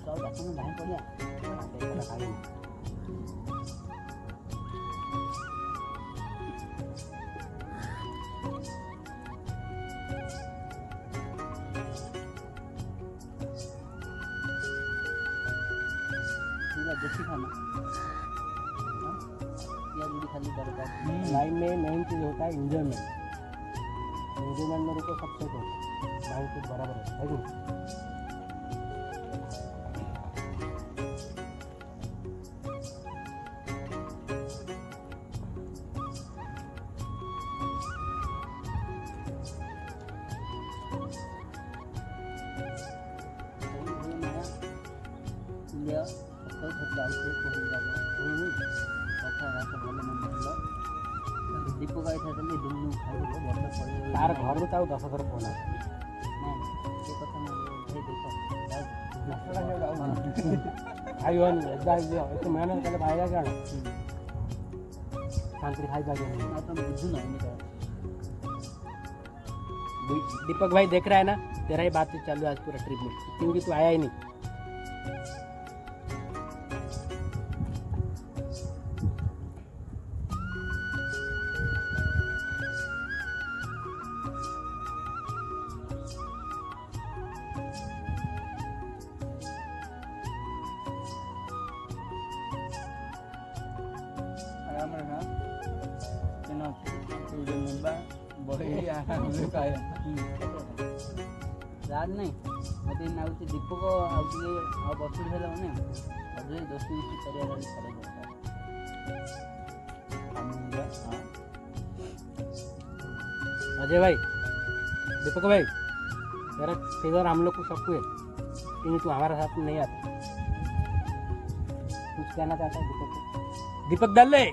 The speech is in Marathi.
kau dah kena dah kau ni. Ada kena kali. Sudah देसी खाना. या जुड़ी खाली दरकार. लाइन में मेन चीज होता है इंजॉयमेंट. इंजॉयमेंट मेरे को सबसे तो माइंड फिट बराबर है कि dia betul betul itu punya କଥା ରାସ୍ତା ଭଲ ମନ୍ଦ ଭଲ ଦୀପ ଗାଇଥାନ୍ତି ଦୁନୁ ଖାଇବ ବର୍ଷ ପରେ तार घर में ताऊ 10 थर फोन आ ନାଇଁ ସେ କଥା ନାଇଁ ଭାଇ ଦେଖ आई वन गाइस तो मेहनत करे भाईगा क्या शांति खाई जाके ନା ତମେ ବୁଝୁନ ଏମିତି दीपक भाई देख रहा है ना तेरा ही बात चालू है आज पूरा ट्रिप में क्योंकि तू आया ही नहीं Alam na sino tuloy mo ba boy kaya ରାଜ ନାଇଁ ମୋତେ ନାଗୁଛି ଦୀପକ ଆଉ ଟିକେ ଆଉ ବର୍ଷ ହେଲା ମାନେ ଅଧିକ ଦୋସ୍ତି ମିସ୍ତି କରିବାର ଛାଡ଼ି अजय भाई दीपक भाई तेरा फिगर हम लोग को सबको है लेकिन तू हमारे साथ नहीं आता कुछ कहना चाहता है दीपक को दीपक दल्ले